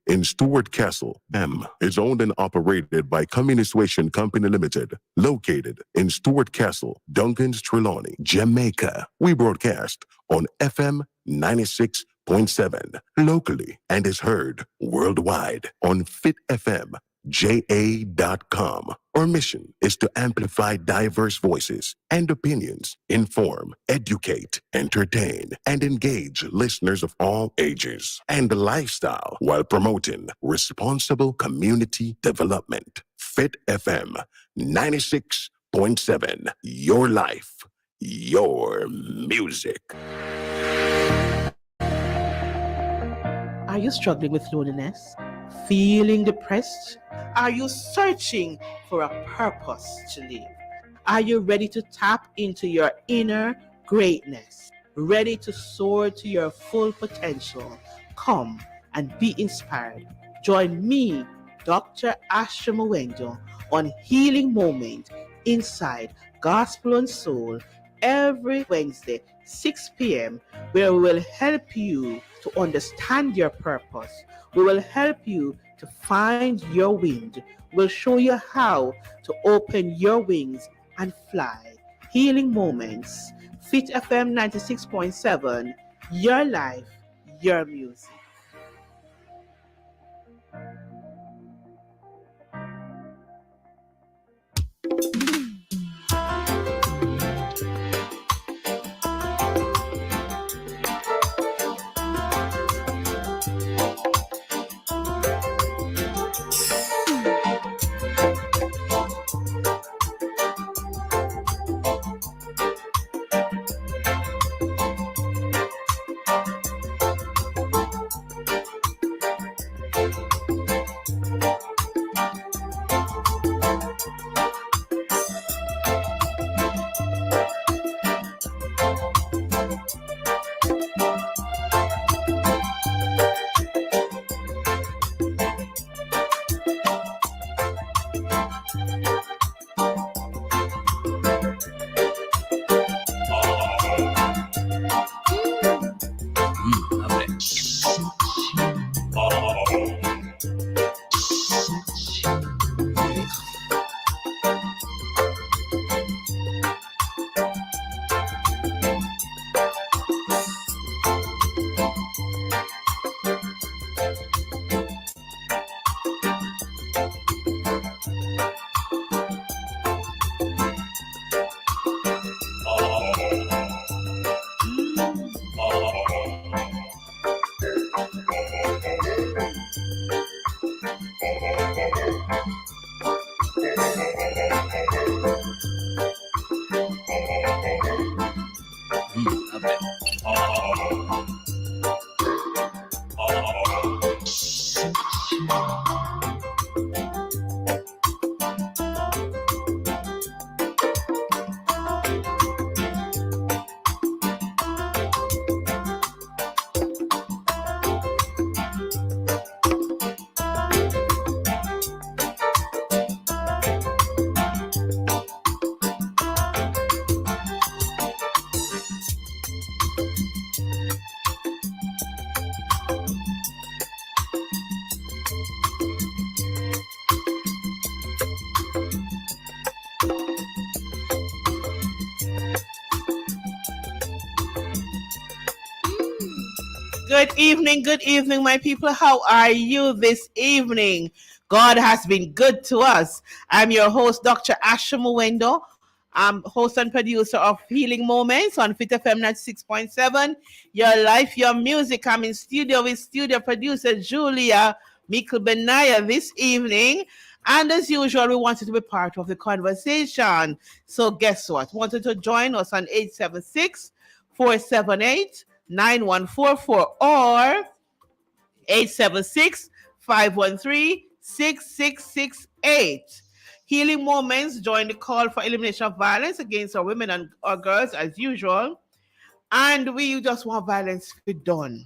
in Stuart Castle. Is owned and operated by Communistation Company Limited, located in Stuart Castle, Duncan's Trelawney, Jamaica. We broadcast on FM 96.7 locally and is heard worldwide on fitfmja.com. Our mission is to amplify diverse voices and opinions, inform, educate, entertain, and engage listeners of all ages and lifestyle while promoting responsible community development. Fit FM 96.7, your life, your music. Are you struggling with loneliness? Feeling depressed? Are you searching for a purpose to live? Are you ready to tap into your inner greatness? Ready to soar to your full potential? Come and be inspired. Join me, Dr. Asha Mwendo, on Healing Moment inside Gospel and Soul every Wednesday, 6 p.m., where we will help you to understand your purpose. We will help you to find your wind. We'll show you how to open your wings and fly. Healing Moments, Fit FM 96.7, your life, your music. Good evening, my people. How are you this evening? God has been good to us. I'm your host, Dr. Asha Mwendo. I'm host and producer of Healing Moments on Fit FM 96.7. Your life, your music. I'm in studio with studio producer Julia Mikkel Benaya this evening. And as usual, we wanted to be part of the conversation. So guess what? Wanted to join us on 876-478-9144 or 876-513-6668. Healing Moments join the call for elimination of violence against our women and our girls as usual. And we just want violence to be done.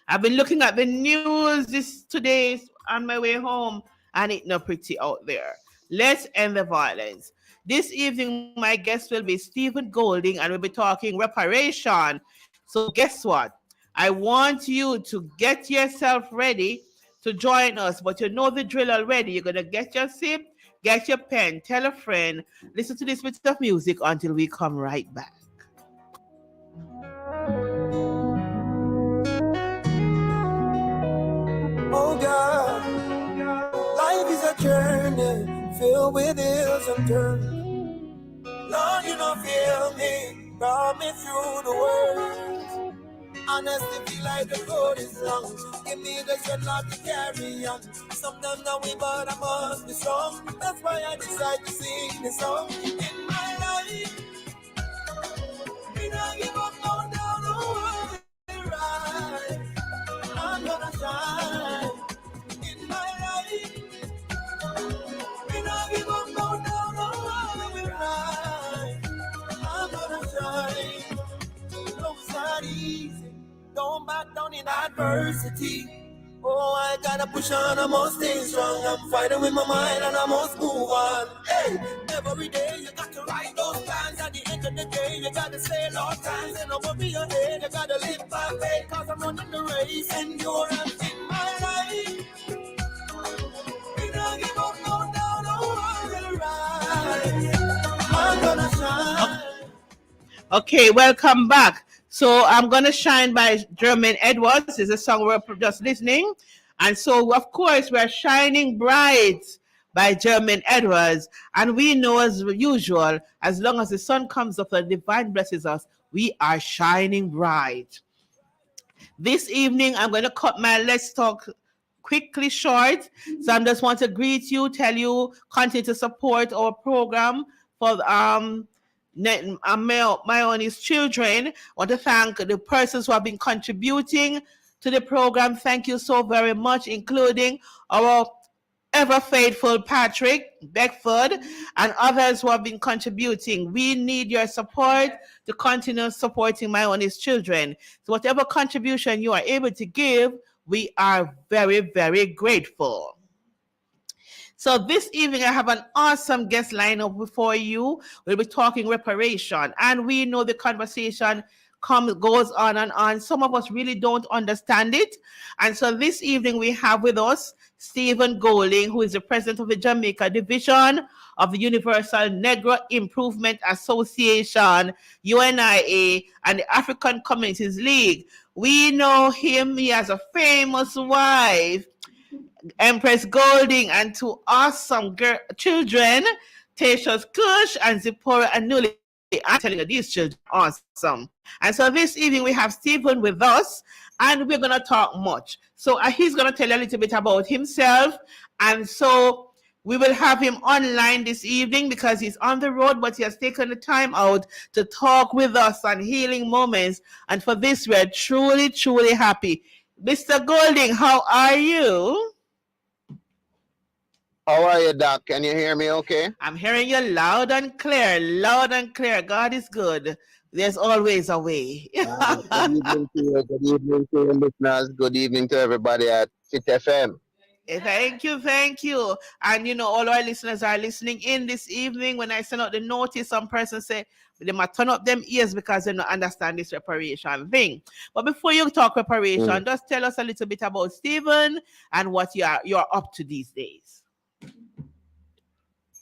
I've been looking at the news today on my way home, and it's not pretty out there. Let's end the violence. This evening, my guest will be Stephen Golding, and we'll be talking reparation. So guess what? I want you to get yourself ready to join us, but you know the drill already. You're going to get your sip, get your pen, tell a friend, listen to this bit of music until we come right back. Oh God, life is a journey filled with hills and turns. Lord, you don't feel me, brought me through the worst. Honestly, feel like the road is long. Give me the strength not to carry on. Sometimes I weak, but I must be strong. That's why I decide to sing this song. In my life, me not give up, no, down, no, I will rise. I'm gonna shine. In my life, we not give up, no, no, no, I will rise. I'm gonna shine. Life's not easy. Don't back down in adversity. Oh, I gotta push on, I must stay strong. I'm fighting with my mind and I must move on. Hey, every day you got to write those plans. At the end of the day, you gotta say Lord times. And over your head, you gotta live by faith. Cause I'm running the race, endurance in my life. We don't give up, no, down, no, I will rise. I'm gonna shine. Okay, welcome back. So I'm gonna shine by Jermaine Edwards is a song we're just listening, and so of course we're shining bright by Jermaine Edwards, and we know as usual, as long as the sun comes up and divine blesses us, we are shining bright. This evening I'm going to cut my Let's Talk quickly short. So I just want to greet you, tell you, continue to support our program for my own his children. I want to thank the persons who have been contributing to the program. Thank you so very much, including our ever faithful Patrick Beckford and others who have been contributing. We need your support to continue supporting my honest children. So whatever contribution you are able to give, we are very, very grateful. So this evening, I have an awesome guest lineup before you. We'll be talking reparation, and we know the conversation goes on and on. Some of us really don't understand it, and so this evening we have with us Stephen Golding, who is the president of the Jamaica division of the Universal Negro Improvement Association (UNIA) and the African Communities League. We know him. He has a famous wife, Empress Golding, and two awesome children, Tatius Kush and Zipporah Anuli. I'm telling you, these children are awesome. And so this evening we have Stephen with us, and we're going to talk much. So he's going to tell you a little bit about himself. And so we will have him online this evening because he's on the road, but he has taken the time out to talk with us on healing moments. And for this, we're truly, truly happy. Mr. Golding, how are you? How are you, Doc? Can you hear me okay? I'm hearing you loud and clear, loud and clear. God is good. There's always a way. Good evening to you. Good evening to your listeners. Good evening to everybody at Fit FM. Thank you, thank you. And you know, all our listeners are listening in this evening. When I send out the notice, some person say they might turn up them ears because they don't understand this reparation thing. But before you talk reparation, just tell us a little bit about Stephen and what you're up to these days.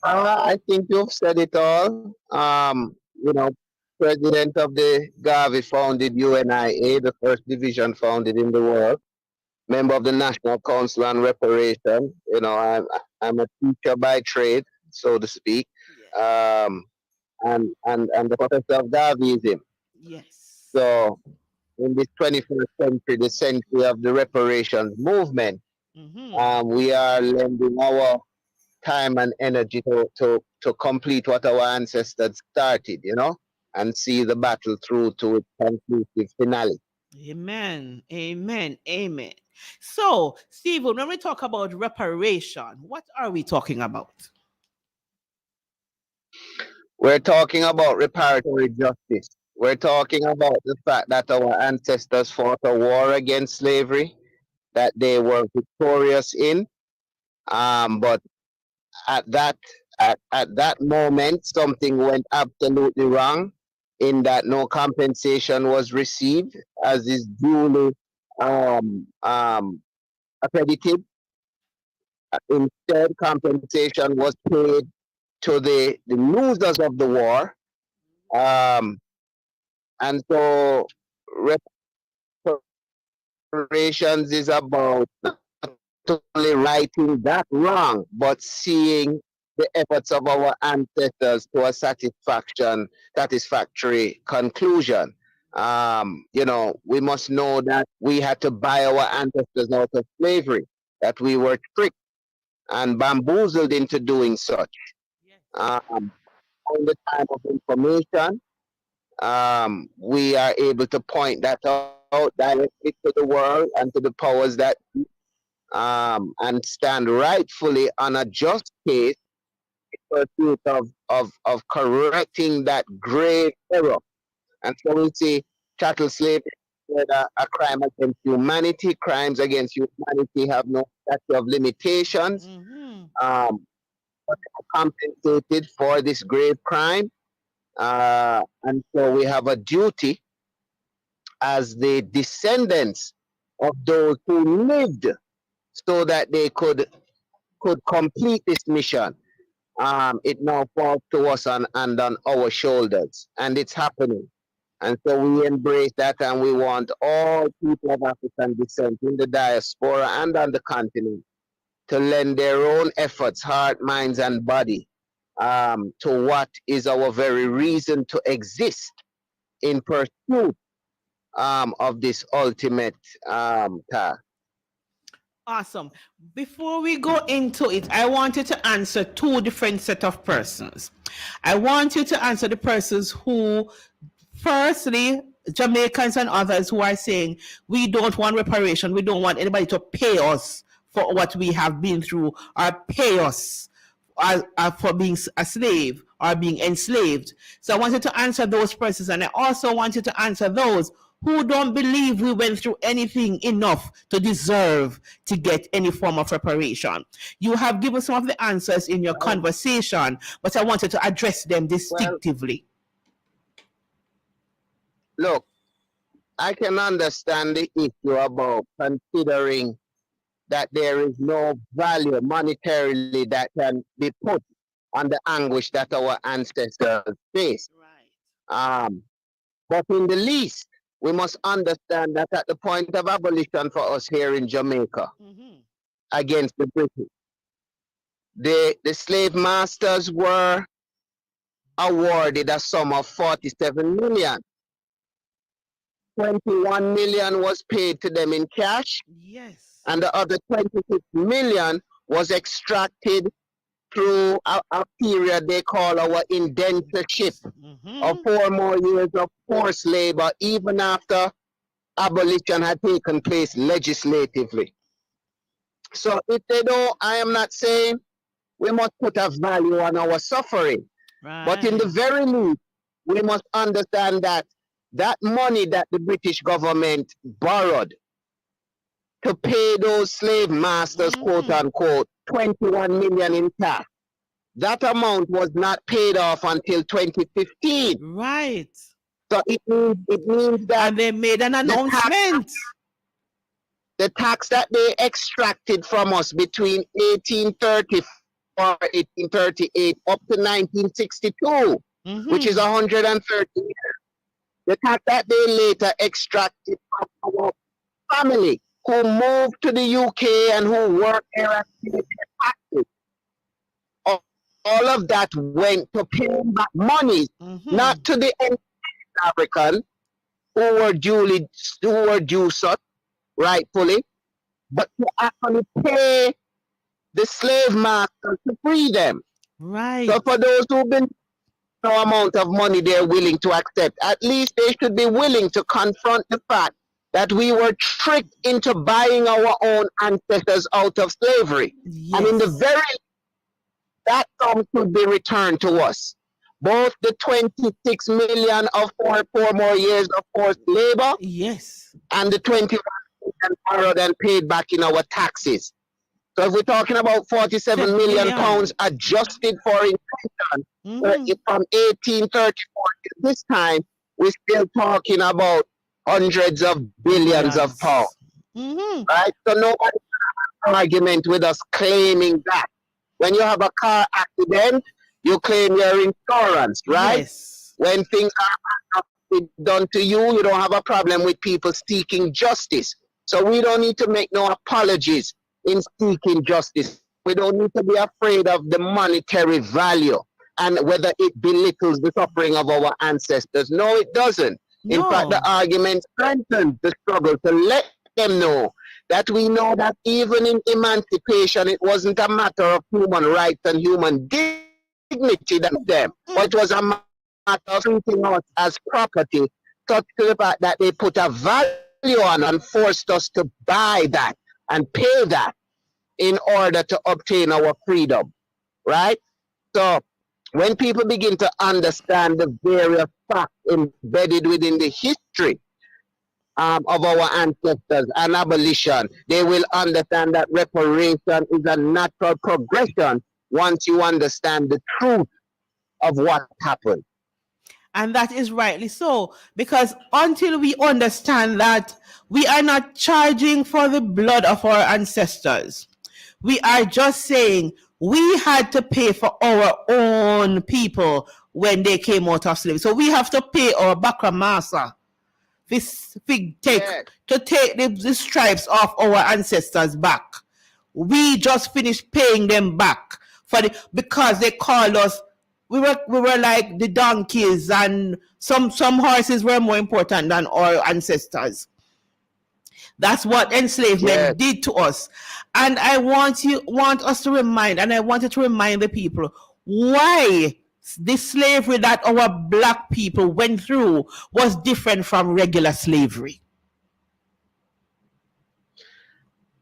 I think you've said it all. President of the Gavi founded UNIA, the first division founded in the world. Member of the National Council on Reparation. You know, I'm a teacher by trade, so to speak. And the professor of Gavism. Yes. So in this 21st century, the century of the reparations movement, we are lending our time and energy to complete what our ancestors started, you know, and see the battle through to its conclusive finale. Amen. Amen. Amen. So, Stephen, when we talk about reparation, what are we talking about? We're talking about reparatory justice. We're talking about the fact that our ancestors fought a war against slavery, that they were victorious in, but at that moment, something went absolutely wrong in that no compensation was received, as is duly accredited. Instead, compensation was paid to the losers of the war. And so reparations is about not only righting that wrong, but seeing the efforts of our ancestors to a satisfactory conclusion. We must know that we had to buy our ancestors out of slavery, that we were tricked and bamboozled into doing such. On the time of information, we are able to point that out directly to the world and to the powers that and stand rightfully on a just case in pursuit of correcting that grave error. And so we see chattel slavery a crime against humanity. Crimes against humanity have no statute of limitations. But compensated for this grave crime. And so we have a duty as the descendants of those who lived so that they could complete this mission. It now falls to us and on our shoulders, and it's happening. And so we embrace that, and we want all people of African descent in the diaspora and on the continent to lend their own efforts, heart, minds, and body to what is our very reason to exist in pursuit of this ultimate task. Awesome. Before we go into it, I want you to answer two different set of persons. I want you to answer the persons who, firstly, Jamaicans and others who are saying, we don't want reparation. We don't want anybody to pay us for what we have been through or pay us for being a slave or being enslaved. So I want you to answer those persons. And I also want you to answer those who don't believe we went through anything enough to deserve to get any form of reparation. You have given some of the answers in your conversation, but I wanted to address them distinctively. Look, I can understand the issue about considering that there is no value monetarily that can be put on the anguish that our ancestors faced. Right. But in the least, we must understand that at the point of abolition for us here in Jamaica, against the British, the slave masters were awarded a sum of 47 million. 21 million was paid to them in cash. Yes. And the other 26 million was extracted through a period they call our indentureship of 4 more years of forced labor, even after abolition had taken place legislatively. So if they don't, I am not saying we must put a value on our suffering. Right. But in the very least, we must understand that that money that the British government borrowed to pay those slave masters, quote unquote, 21 million in cash, that amount was not paid off until 2015. Right. So it means that... And they made an announcement. The tax that they extracted from us between 1834, 1838 up to 1962, which is 130 years. The tax that they later extracted from our family who moved to the UK and who worked there as taxes. All of that went to paying back money, not to the African who were due such rightfully, but to actually pay the slave masters to free them. Right. So for those who've been no amount of money they're willing to accept, at least they should be willing to confront the fact that we were tricked into buying our own ancestors out of slavery. Yes. And in the very that sum should be returned to us. Both the 26 million of 4 more years of forced labor, yes, and the 21 million borrowed and paid back in our taxes. So if we're talking about 47 million pounds adjusted for inflation from 1834 to this time, we're still talking about hundreds of billions of pounds. Right? So nobody argument with us claiming that. When you have a car accident, you claim your insurance, right? Yes. When things are done to you, you don't have a problem with people seeking justice. So we don't need to make no apologies in seeking justice. We don't need to be afraid of the monetary value and whether it belittles the suffering of our ancestors. No, it doesn't. In fact, the argument strengthens the struggle to let them know that we know that even in emancipation, it wasn't a matter of human rights and human dignity that them, but it was a matter of treating us as property, such to the fact that they put a value on and forced us to buy that and pay that in order to obtain our freedom, right? So when people begin to understand the various facts embedded within the history of our ancestors and abolition, they will understand that reparation is a natural progression once you understand the truth of what happened. And that is rightly so, because until we understand that we are not charging for the blood of our ancestors, we are just saying we had to pay for our own people when they came out of slavery. So we have to pay our Bakamasa to take the stripes off our ancestors back. We just finished paying them back because they called us. We were like the donkeys, and some horses were more important than our ancestors. That's what enslavement did to us. And I want us to remind, and I wanted to remind the people why the slavery that our black people went through was different from regular slavery.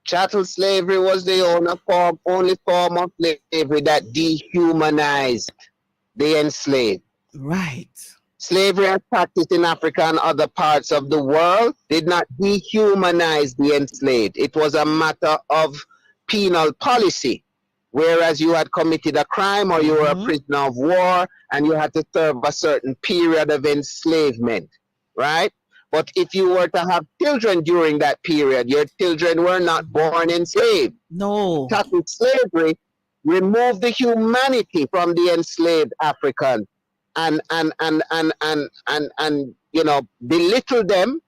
Chattel slavery was the only form of slavery that dehumanized the enslaved. Right. Slavery as practiced in Africa and other parts of the world did not dehumanize the enslaved. It was a matter of penal policy. Whereas you had committed a crime or you were a prisoner of war and you had to serve a certain period of enslavement, right? But if you were to have children during that period, your children were not born enslaved. No. Chattel slavery removed the humanity from the enslaved Africans and you know, belittled them,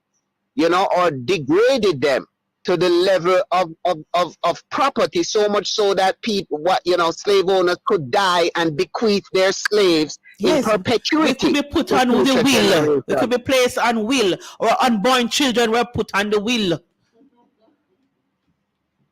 you know, or degraded them to the level of property, so much so that people, slave owners could die and bequeath their slaves in perpetuity. They could be put on the will. They could be placed on will, or unborn children were put on the will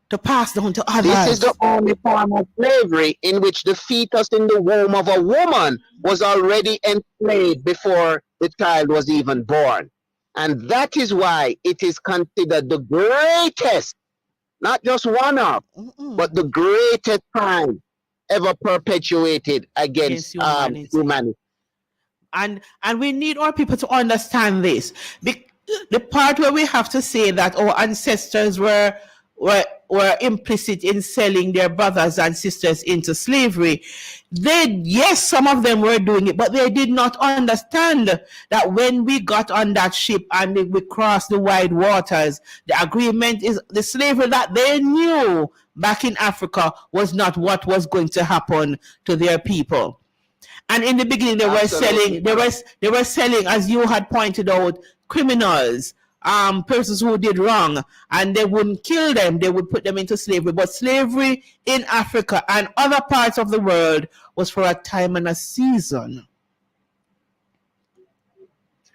to pass down to others. This is the only form of slavery in which the fetus in the womb of a woman was already enslaved before the child was even born. And that is why it is considered the greatest, not just one of, but the greatest crime ever perpetuated against humanity. And we need our people to understand this. The part where we have to say that our ancestors were implicit in selling their brothers and sisters into slavery. Yes, some of them were doing it, but they did not understand that when we got on that ship and we crossed the wide waters, the agreement is the slavery that they knew back in Africa was not what was going to happen to their people. And in the beginning, they were selling, as you had pointed out, criminals, persons who did wrong, and they wouldn't kill them, they would put them into slavery. But slavery in Africa and other parts of the world was for a time and a season.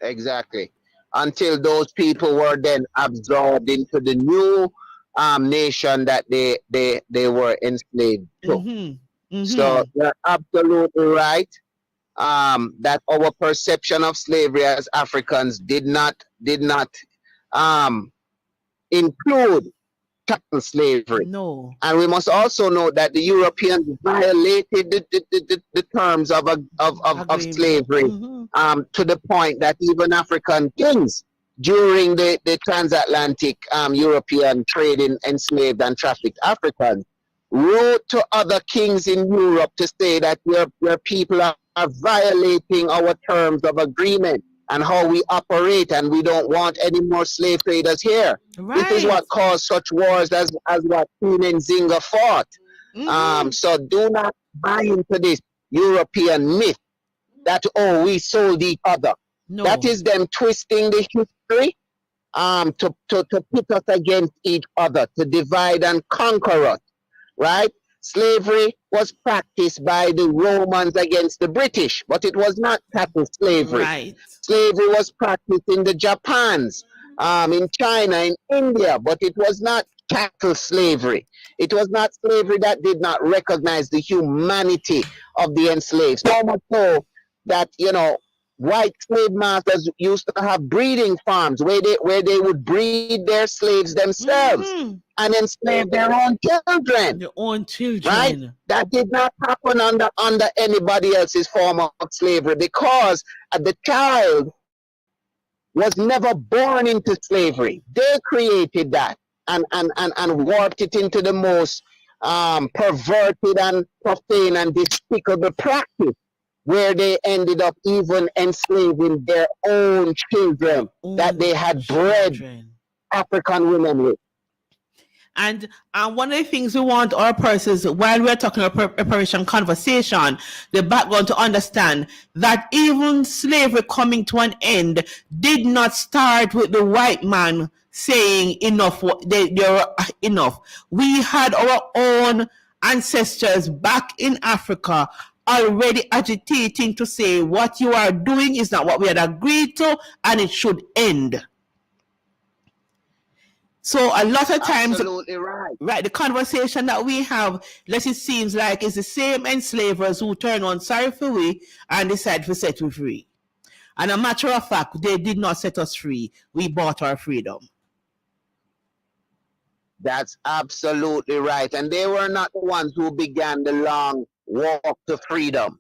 Exactly. Until those people were then absorbed into the new nation that they were enslaved to. So you're absolutely right. That our perception of slavery as Africans did not include chattel slavery. No. And we must also note that the Europeans violated the terms of slavery to the point that even African kings during the transatlantic European trade in enslaved and trafficked Africans wrote to other kings in Europe to say that your people are violating our terms of agreement. and how we operate, and we don't want any more slave traders here. Right. This is what caused such wars as what Queen Nzinga fought. So do not buy into this European myth that, oh, we sold each other. No. That is them twisting the history to pit us against each other, to divide and conquer us, right? Slavery was practiced by the Romans against the British, but it was not cattle slavery. Right. Slavery was practiced in the Japans, in China, in India, but it was not cattle slavery. It was not slavery that did not recognize the humanity of the enslaved. So much so that, you know, white slave masters used to have breeding farms where they would breed their slaves themselves and enslave their own children. Their own children. Right? That did not happen under anybody else's form of slavery, because the child was never born into slavery. They created that and warped it into the most perverted and profane and despicable practice, where they ended up even enslaving their own children that they had bred African women with. And one of the things we want our persons, while we're talking about preparation conversation, the background to understand that even slavery coming to an end did not start with the white man saying enough, they're enough. We had our own ancestors back in Africa already agitating to say what you are doing is not what we had agreed to, and it should end. So a lot of times, absolutely right, the conversation that we have, it seems like it's the same enslavers who turn on sorry for we and decide to set we free. And a matter of fact, they did not set us free. We bought our freedom. That's absolutely right. And they were not the ones who began the long walk to freedom.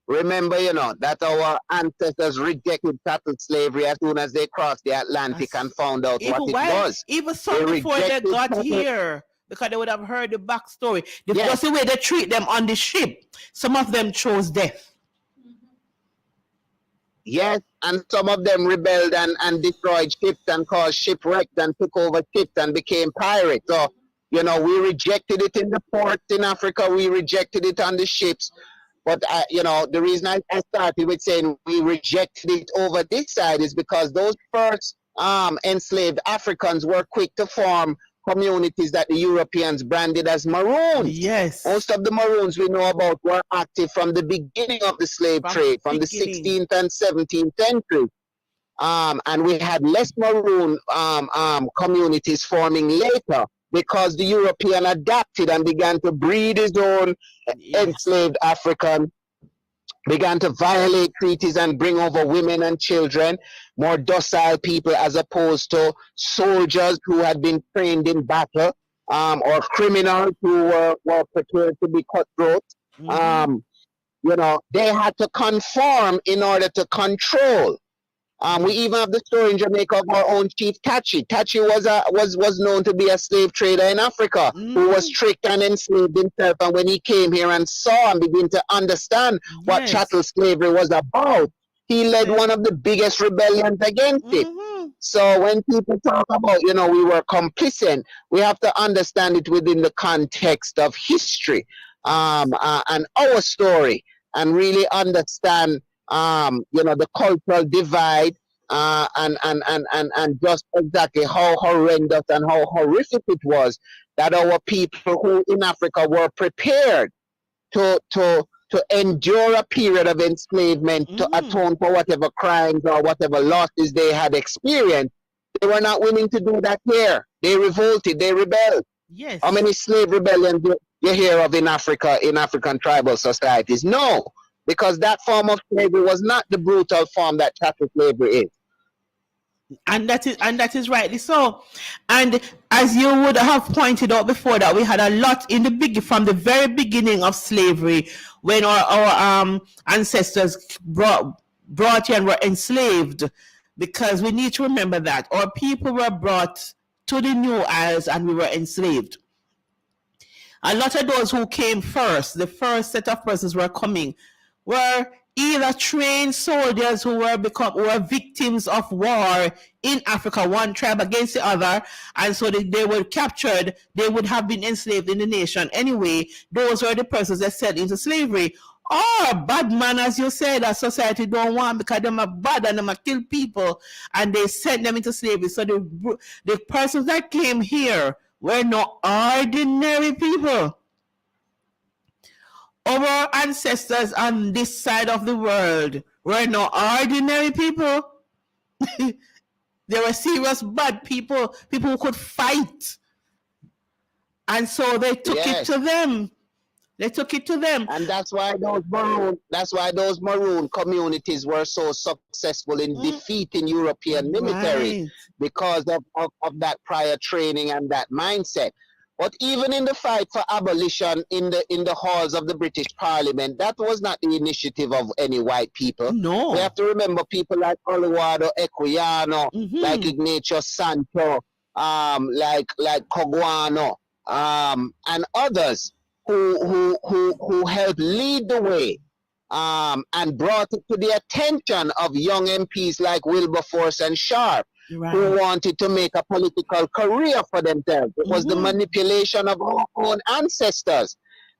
Remember, you know, that our ancestors rejected cattle slavery as soon as they crossed the Atlantic and found out what it was. Even so before they got here, because they would have heard the backstory. Just the way they treat them on the ship, some of them chose death. Yes, and some of them rebelled and destroyed ships and caused shipwrecks and took over ships and became pirates. So, you know, we rejected it in the ports in Africa. We rejected it on the ships. But, you know, the reason I started with saying we rejected it over this side is because those first enslaved Africans were quick to form communities that the Europeans branded as Maroons. Yes. Most of the Maroons we know about were active from the beginning of the slave trade, from the 16th and 17th century. And we had less Maroon communities forming later, because the European adapted and began to breed his own enslaved African, began to violate treaties and bring over women and children, more docile people, as opposed to soldiers who had been trained in battle, or criminals who were prepared to be cutthroat. You know, they had to conform in order to control. We even have the story in Jamaica of our own chief Tachi. Tachi was known to be a slave trader in Africa who was tricked and enslaved himself. And when he came here and saw and began to understand what chattel slavery was about, he led one of the biggest rebellions against it. So when people talk about, you know, we were complicit, we have to understand it within the context of history and our story, and really understand you know, the cultural divide and just exactly how horrendous and how horrific it was that our people who in Africa were prepared to endure a period of enslavement to atone for whatever crimes or whatever losses they had experienced. They were not willing to do that here. They revolted, they rebelled. Yes. How many slave rebellions do you hear of in Africa, in African tribal societies? No. Because that form of slavery was not the brutal form that chattel slavery is. And that is rightly so. And as you would have pointed out before, that we had a lot in the from the very beginning of slavery, when our ancestors brought here and were enslaved, because we need to remember that our people were brought to the New Isles and we were enslaved. A lot of those who came first, the first set of persons were coming, were either trained soldiers who were victims of war in Africa, one tribe against the other, and so they were captured, they would have been enslaved in the nation. Anyway, those were the persons that sent into slavery. Or bad man, as you said, that society don't want because them are bad and them are kill people, and they sent them into slavery. So the persons that came here were not ordinary people. Our ancestors on this side of the world were not ordinary people. They were serious bad people, people who could fight. And so they took it to them. They took it to them. And that's why those maroon communities were so successful in defeating European military, because of that prior training and that mindset. But even in the fight for abolition in the halls of the British Parliament, that was not the initiative of any white people. No. We have to remember people like Oluwado Equiano, like Ignatius Santo, like Koguano, and others who helped lead the way, and brought it to the attention of young MPs like Wilberforce and Sharp, who wanted to make a political career for themselves. It was the manipulation of our own ancestors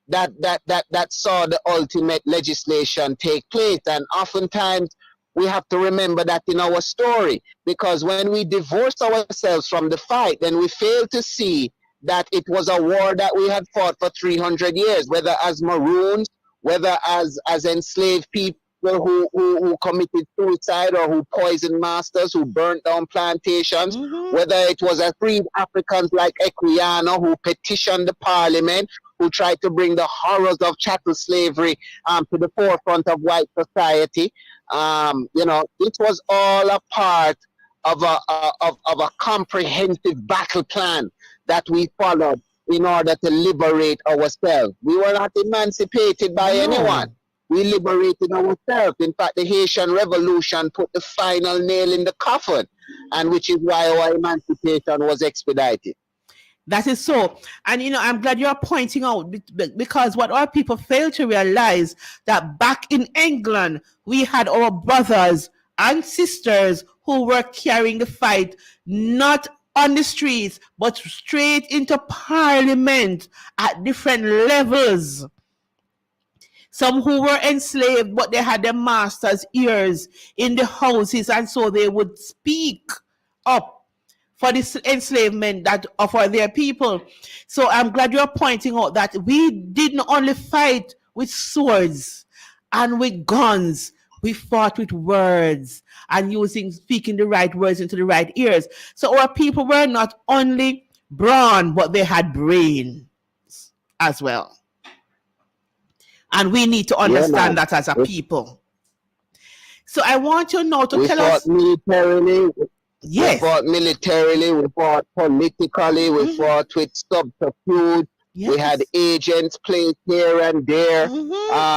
that saw the ultimate legislation take place. And oftentimes we have to remember that in our story, because when we divorce ourselves from the fight, then we fail to see that it was a war that we had fought for 300 years, whether as Maroons, whether as enslaved people who committed suicide or who poisoned masters, who burnt down plantations, whether it was a freed Africans like Equiano who petitioned the parliament, who tried to bring the horrors of chattel slavery to the forefront of white society. It was all a part of a comprehensive battle plan that we followed in order to liberate ourselves. We were not emancipated by anyone. We liberated ourselves. In fact, the Haitian Revolution put the final nail in the coffin, and which is why our emancipation was expedited. That is so. And, I'm glad you're pointing out, because what our people fail to realize, that back in England, we had our brothers and sisters who were carrying the fight, not on the streets, but straight into parliament at different levels. Some who were enslaved, but they had their masters' ears in the houses, and so they would speak up for this enslavement that for their people. So I'm glad you're pointing out that we didn't only fight with swords and with guns. We fought with words and speaking the right words into the right ears. So our people were not only brawn, but they had brains as well. And we need to understand that as a people. So I want you now to tell us. Militarily. Yes. We fought militarily, we fought politically, we fought with subterfuge. Yes. We had agents placed here and there. We fought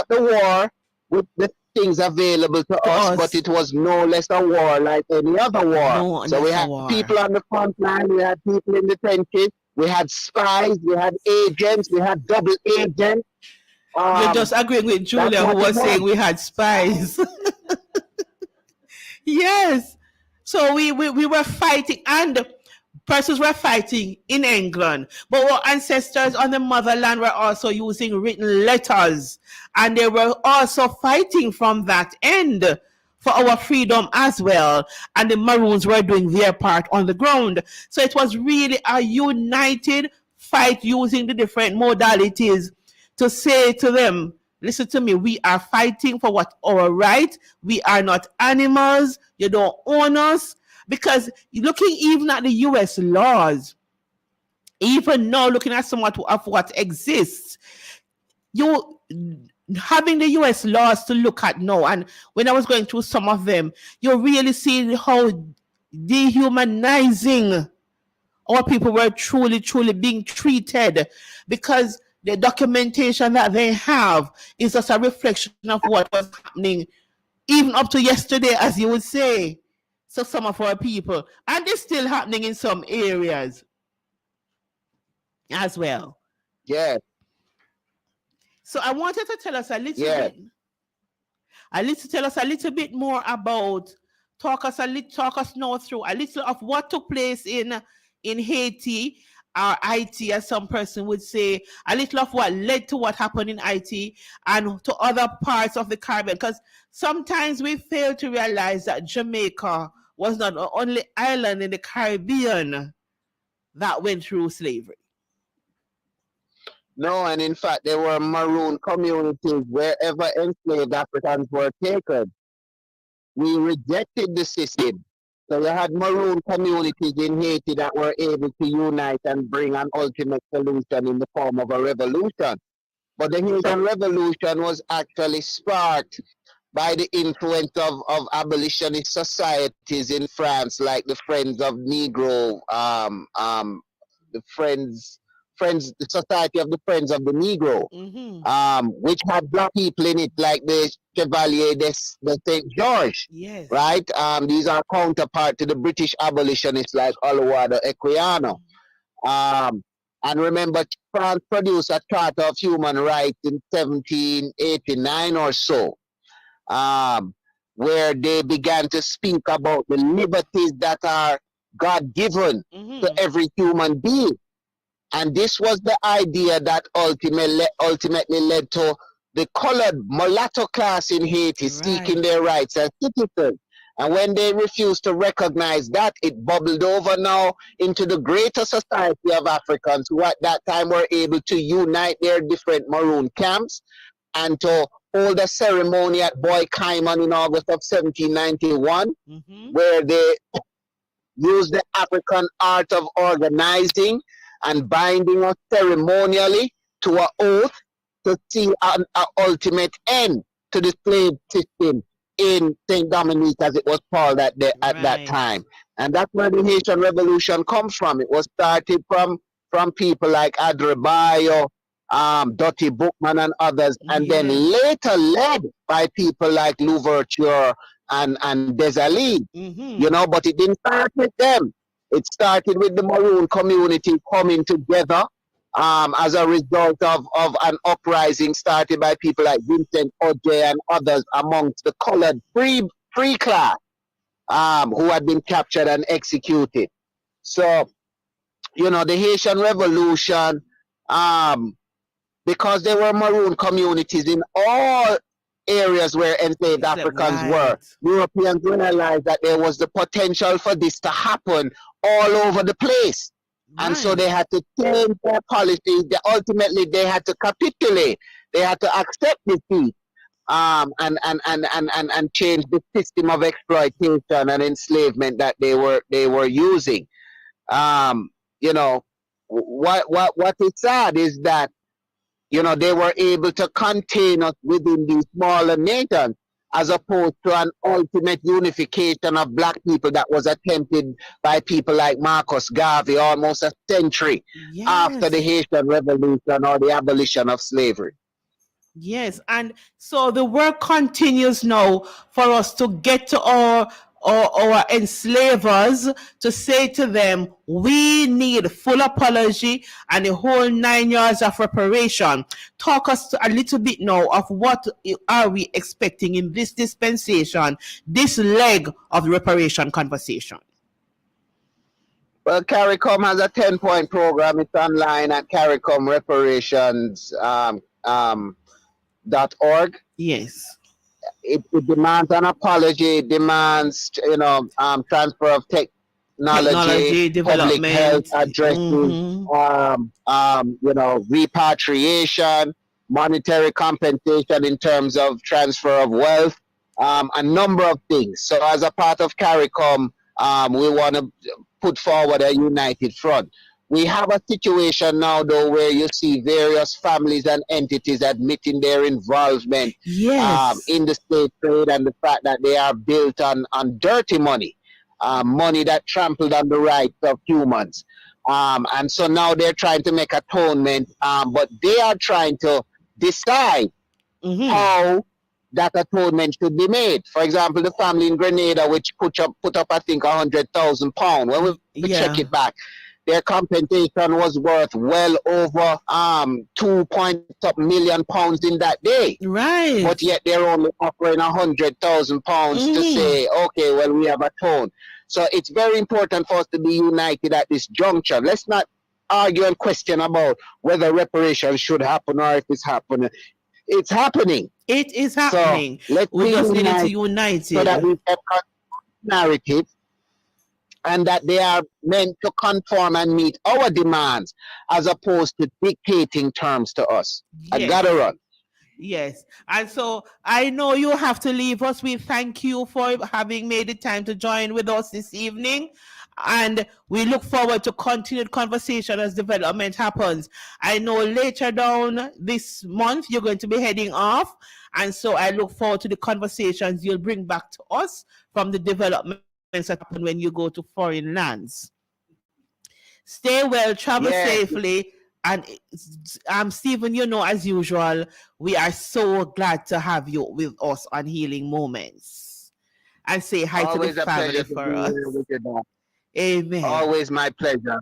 the war with the things available to us, but it was no less a war like any other war. So we had people on the front line, we had people in the trenches, we had spies, we had agents, we had double agents. You're just agreeing with Julia, who was saying we had spies. Yes. So we were fighting, and persons were fighting in England, but our ancestors on the motherland were also using written letters, and they were also fighting from that end for our freedom as well, and the Maroons were doing their part on the ground. So it was really a united fight using the different modalities to say to them, listen to me, we are fighting for what our right. We are not animals. You don't own us. Because looking even at the U.S. laws, even now looking at somewhat of what exists, you having the U.S. laws to look at now, and when I was going through some of them, you really see how dehumanizing our people were truly, truly being treated, because the documentation that they have is just a reflection of what was happening even up to yesterday, as you would say. So some of our people, and it's still happening in some areas as well. Yeah. So I wanted to tell us a little Yeah. bit, tell us a little bit more about, talk us now through a little of what took place in Haiti, or IT, as some person would say, a little of what led to what happened in IT and to other parts of the Caribbean. Because sometimes we fail to realize that Jamaica was not the only island in the Caribbean that went through slavery. No, and in fact, there were maroon communities wherever enslaved Africans were taken. We rejected the system. So you had maroon communities in Haiti that were able to unite and bring an ultimate solution in the form of a revolution. But the Haitian Revolution was actually sparked by the influence of abolitionist societies in France, like the Friends of Negro, the Society of the Friends of the Negro, which had black people in it, like the Chevalier de Saint George. Yes. Right? These are counterpart to the British abolitionists like Oluwado Equiano. And remember, France produced a Charter of Human Rights in 1789 or so, where they began to speak about the liberties that are God-given to every human being. And this was the idea that ultimately led to the colored mulatto class in Haiti seeking their rights as citizens. And when they refused to recognize that, it bubbled over now into the greater society of Africans who at that time were able to unite their different maroon camps and to hold a ceremony at Boy Cayman in August of 1791, where they used the African art of organizing and binding us ceremonially to an oath to see an ultimate end to the slave system in St. Dominique, as it was called at that time. And that's where the Haitian Revolution comes from. It was started from people like Adrebayo, Dottie Bookman and others, and then later led by people like Louverture and Desailly, you know, but it didn't start with them. It started with the maroon community coming together as a result of an uprising started by people like Vincent Odje and others amongst the colored free class who had been captured and executed. So, you know, the Haitian Revolution, because there were maroon communities in all areas where enslaved Africans were, Europeans realized that there was the potential for this to happen all over the place. And so they had to change their policies. Ultimately, they had to capitulate. They had to accept defeat and change the system of exploitation and enslavement that they were using. You know, what is sad is that, you know, they were able to contain us within these smaller nations, as opposed to an ultimate unification of black people that was attempted by people like Marcus Garvey almost a century after the Haitian Revolution or the abolition of slavery. Yes, and so the work continues now for us to get to our enslavers, to say to them, we need full apology and the whole 9 years of reparation. Talk us a little bit now of what are we expecting in this dispensation, this leg of the reparation conversation. Well, CARICOM has a 10-point program. It's online at CARICOMreparations.org. Yes. It demands an apology. It demands, you know, transfer of technology, public health addresses, you know, repatriation, monetary compensation in terms of transfer of wealth, a number of things. So as a part of CARICOM, we want to put forward a united front. We have a situation now, though, where you see various families and entities admitting their involvement in the slave trade and the fact that they are built on dirty money, money that trampled on the rights of humans. And so now they're trying to make atonement, but they are trying to decide how that atonement should be made. For example, the family in Grenada, which put up I think, £100,000. When we check it back, Their compensation was worth well over 2 million pounds in that day. Right. But yet they're only offering 100,000 pounds to say, okay, well, we have atoned. So it's very important for us to be united at this juncture. Let's not argue and question about whether reparations should happen or if it's happening. It's happening. It is happening. So let's we just needed to unite so that we have a narrative and that they are meant to conform and meet our demands as opposed to dictating terms to us. Yes. I gotta run. Yes. And so I know you have to leave us. We thank you for having made the time to join with us this evening. And we look forward to continued conversation as development happens. I know later down this month, you're going to be heading off. And so I look forward to the conversations you'll bring back to us from the developments that happen when you go to foreign lands. Stay well, travel safely. And Stephen, you know, as usual, we are so glad to have you with us on Healing Moments. And say hi Always to the family for us. Amen. Always my pleasure.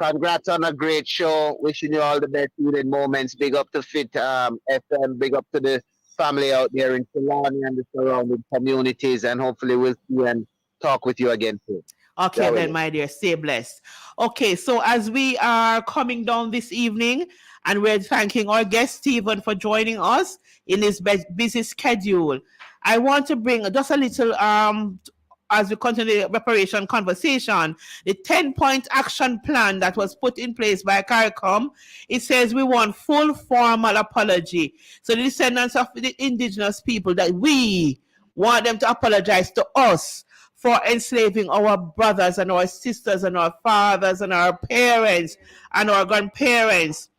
Congrats on a great show. Wishing you all the best Healing Moments. Big up to Fit FM. Big up to the family out there in Trelawney and the surrounding communities. And hopefully we'll see and talk with you again soon. Okay, then, my dear, stay blessed. Okay, so as we are coming down this evening, and we're thanking our guest, Stephen, for joining us in his busy schedule, I want to bring just a little, as we continue the reparation conversation, the 10-point action plan that was put in place by CARICOM. It says we want full formal apology. So the descendants of the indigenous people, that we want them to apologize to us for enslaving our brothers and our sisters and our fathers and our parents and our grandparents.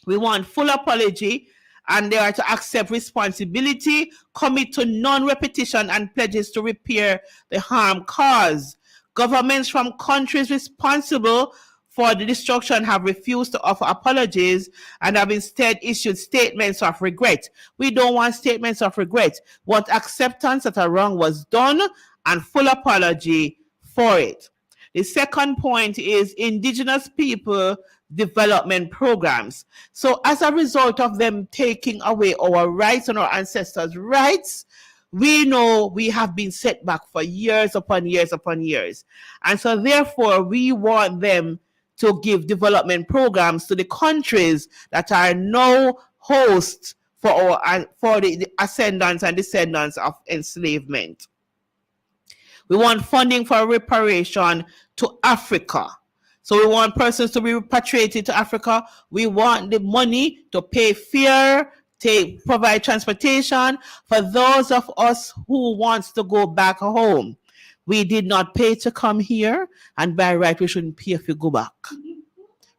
We want full apology, and they are to accept responsibility, commit to non-repetition, and pledges to repair the harm caused. Governments from countries responsible for the destruction have refused to offer apologies and have instead issued statements of regret. We don't want statements of regret. We want acceptance that a wrong was done and full apology for it. The second point is indigenous people development programs. So as a result of them taking away our rights and our ancestors' rights, we know we have been set back for years upon years upon years. And so therefore, we want them to give development programs to the countries that are now hosts for the ascendants and descendants of enslavement. We want funding for reparation to Africa. So we want persons to be repatriated to Africa. We want the money to pay fare, to provide transportation for those of us who wants to go back home. We did not pay to come here, and by right, we shouldn't pay if we go back.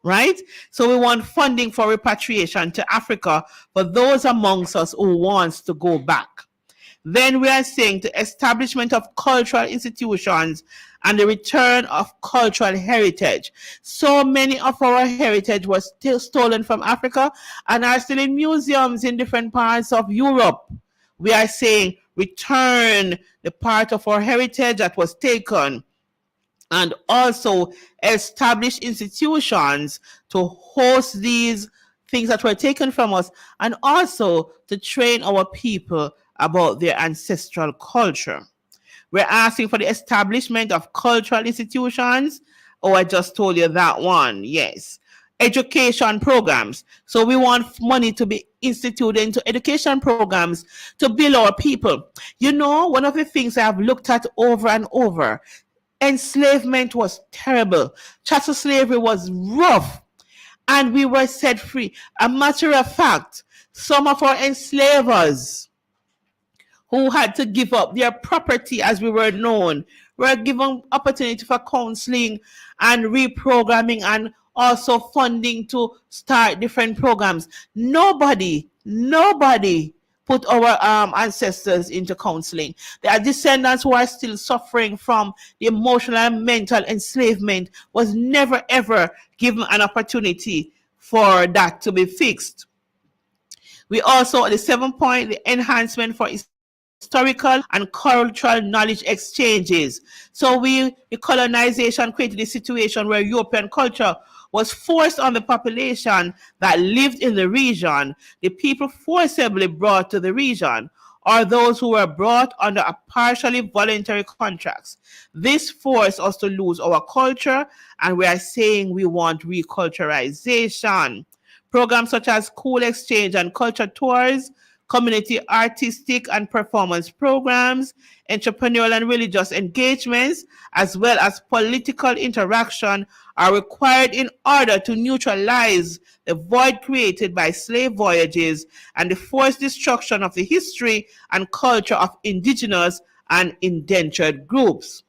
Right? So we want funding for repatriation to Africa for those amongst us who wants to go back. Then we are saying the establishment of cultural institutions and the return of cultural heritage. So many of our heritage was still stolen from Africa and are still in museums in different parts of Europe. We are saying return the part of our heritage that was taken, and also establish institutions to host these things that were taken from us, and also to train our people about their ancestral culture. We're asking for the establishment of cultural institutions. Oh, I just told you that one. Yes. Education programs. So we want money to be instituted into education programs to build our people. You know, one of the things I've looked at over and over, enslavement was terrible. Chattel slavery was rough, and we were set free. A matter of fact, some of our enslavers who had to give up their property, as we were known, were given opportunity for counseling and reprogramming and also funding to start different programs. Nobody put our ancestors into counseling. There are descendants who are still suffering from the emotional and mental enslavement, was never ever given an opportunity for that to be fixed. We also, the 7th point, the enhancement for historical and cultural knowledge exchanges. So the colonization created a situation where European culture was forced on the population that lived in the region, the people forcibly brought to the region, or those who were brought under a partially voluntary contracts. This forced us to lose our culture, and we are saying we want reculturalization. Programs such as school exchange and culture tours, community artistic and performance programs, entrepreneurial and religious engagements, as well as political interaction are required in order to neutralize the void created by slave voyages and the forced destruction of the history and culture of indigenous and indentured groups.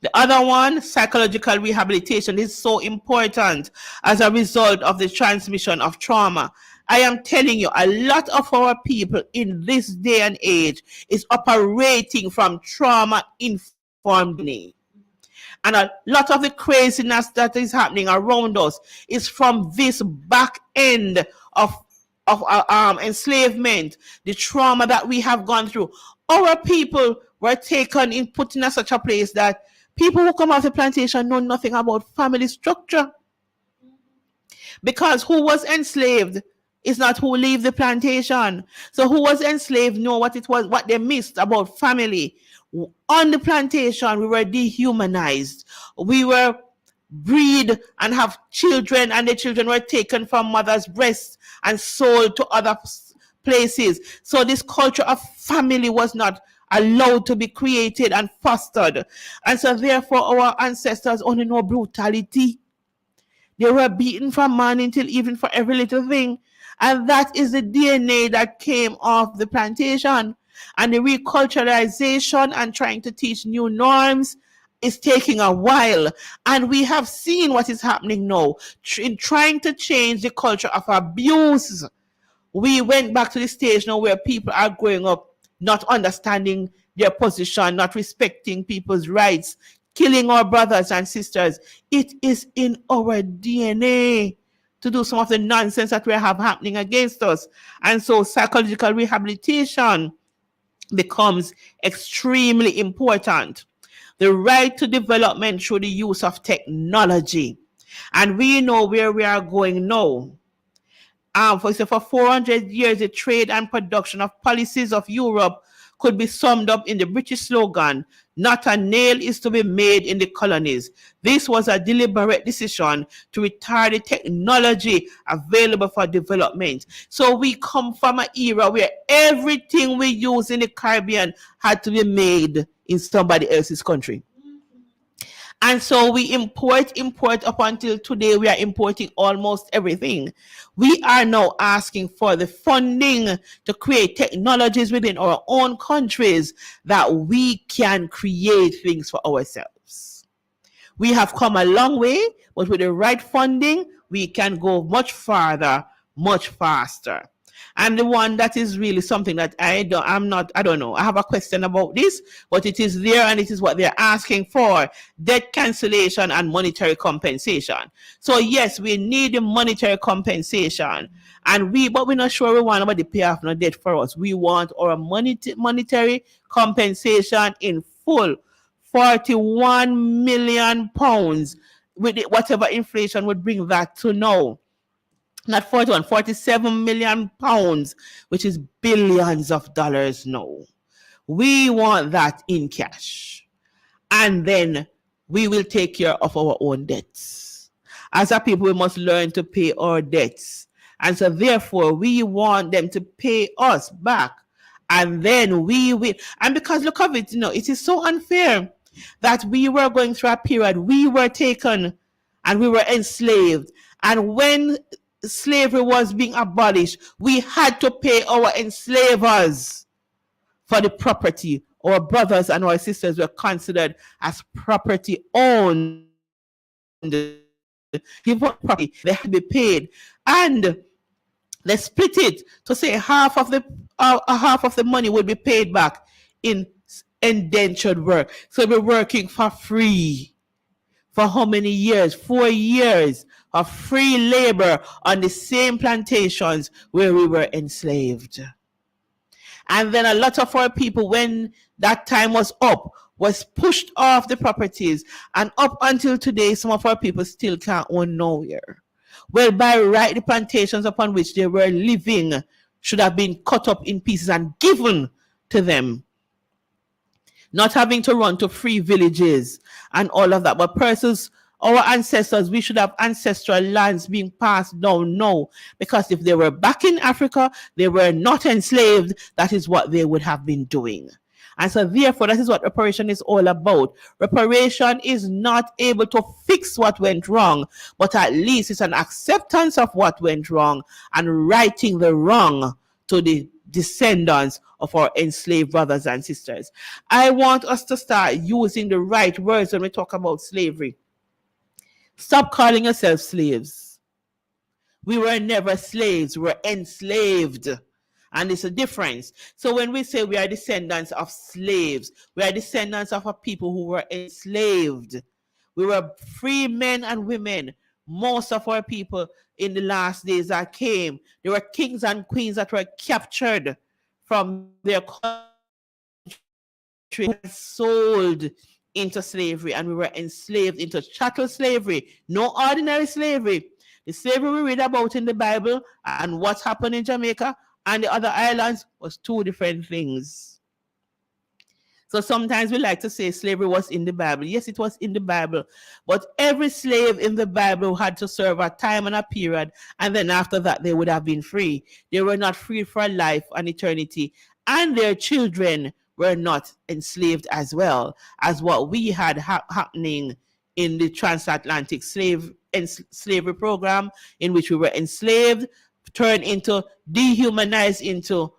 The other one, psychological rehabilitation, is so important as a result of the transmission of trauma. I am telling you, a lot of our people in this day and age is operating from trauma-informed DNA. And a lot of the craziness that is happening around us is from this back end of enslavement, the trauma that we have gone through. Our people were taken in, put in such a place that people who come off the plantation know nothing about family structure. Because who was enslaved is not who leave the plantation. So who was enslaved know what it was, what they missed about family. On the plantation, we were dehumanized. We were breed and have children, and the children were taken from mother's breasts and sold to other places. So this culture of family was not allowed to be created and fostered. And so therefore our ancestors only know brutality. They were beaten from morning till evening for every little thing. And that is the DNA that came off the plantation. And the reculturalization and trying to teach new norms is taking a while. And we have seen what is happening now. In trying to change the culture of abuse, we went back to the stage now where people are growing up not understanding their position, not respecting people's rights, killing our brothers and sisters. It is in our DNA to do some of the nonsense that we have happening against us. And so psychological rehabilitation becomes extremely important. The right to development through the use of technology. And we know where we are going now. For 400 years, the trade and production of policies of Europe could be summed up in the British slogan, "Not a nail is to be made in the colonies." This was a deliberate decision to retard the technology available for development. So we come from an era where everything we use in the Caribbean had to be made in somebody else's country. And so we import up until today, we are importing almost everything. We are now asking for the funding to create technologies within our own countries that we can create things for ourselves. We have come a long way, but with the right funding, we can go much farther, much faster. And the one that is really something that I don't know. I have a question about this, but it is there and it is what they're asking for: debt cancellation and monetary compensation. So yes, we need the monetary compensation, but we're not sure we want nobody to pay off no debt for us. We want our monetary compensation in full, £41 million, with whatever inflation would bring that to now. Not 41, 47 million pounds, which is billions of dollars now. We want that in cash. And then we will take care of our own debts. As a people, we must learn to pay our debts. And so therefore, we want them to pay us back. And then we will. And because look at it, it is so unfair that we were going through a period, we were taken and we were enslaved. And when slavery was being abolished, we had to pay our enslavers for the property. Our brothers and our sisters were considered as property owned. The property, they had to be paid, and they split it to say half of the money would be paid back in indentured work. So we're working for free for how many years? 4 years of free labor on the same plantations where we were enslaved. And then a lot of our people, when that time was up, was pushed off the properties. And up until today, some of our people still can't own nowhere. Well, by right, the plantations upon which they were living should have been cut up in pieces and given to them. Not having to run to free villages and all of that. But persons, our ancestors, we should have ancestral lands being passed down now. Because if they were back in Africa, they were not enslaved. That is what they would have been doing. And so therefore, that is what reparation is all about. Reparation is not able to fix what went wrong, but at least it's an acceptance of what went wrong and righting the wrong to the descendants of our enslaved brothers and sisters. I want us to start using the right words when we talk about slavery. Stop calling yourselves slaves. We were never slaves, we were enslaved. And it's a difference. So when we say we are descendants of slaves, we are descendants of a people who were enslaved. We were free men and women. Most of our people in the last days that came, there were kings and queens that were captured from their country, sold into slavery, and we were enslaved into chattel slavery. No ordinary slavery. The slavery we read about in the Bible and what happened in Jamaica and the other islands was two different things. So sometimes we like to say slavery was in the Bible. Yes, it was in the Bible. But every slave in the Bible had to serve a time and a period. And then after that, they would have been free. They were not free for life and eternity. And their children were not enslaved as well as what we had happening in the transatlantic slavery program, in which we were enslaved, turned into, dehumanized into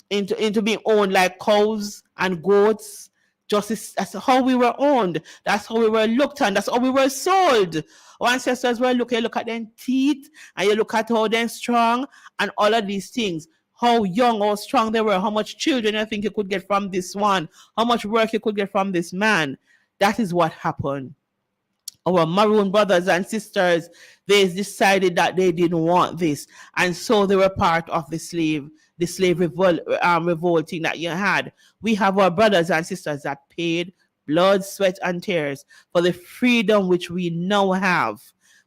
being owned like cows and goats. That's how we were owned. That's how we were looked at. That's how we were sold. Our ancestors were looking, look at their teeth, and you look at how they're strong, and all of these things. How young or strong they were, how much children I think you could get from this one, how much work you could get from this man. That is what happened. Our maroon brothers and sisters, they decided that they didn't want this. And so they were part of the slave revolting that you had. We have our brothers and sisters that paid blood, sweat, and tears for the freedom which we now have,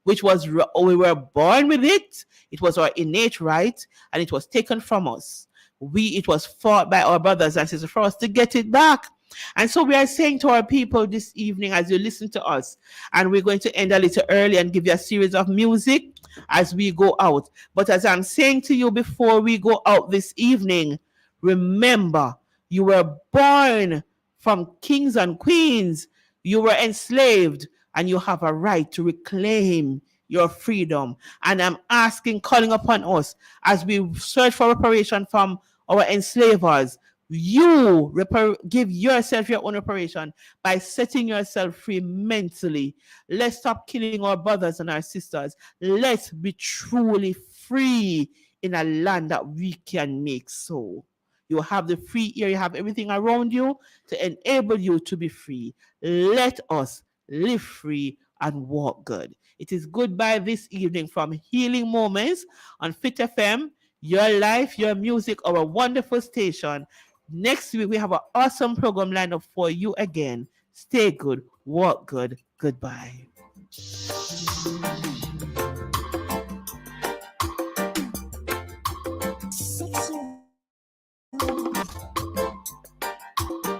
which was, we were born with it. It was our innate right, and it was taken from us. It was fought by our brothers and sisters for us to get it back. And so we are saying to our people this evening as you listen to us, and we're going to end a little early and give you a series of music as we go out. But as I'm saying to you before we go out this evening, remember, you were born from kings and queens. You were enslaved, and you have a right to reclaim your freedom. And I'm asking, calling upon us as we search for reparation from our enslavers. You give yourself your own reparation by setting yourself free mentally. Let's stop killing our brothers and our sisters. Let's be truly free in a land that we can make so. You have the free ear, you have everything around you to enable you to be free. Let us live free and walk good. It is goodbye this evening from Healing Moments on Fit FM, your life, your music, our wonderful station. Next week, we have an awesome program lined up for you again. Stay good, walk good. Goodbye.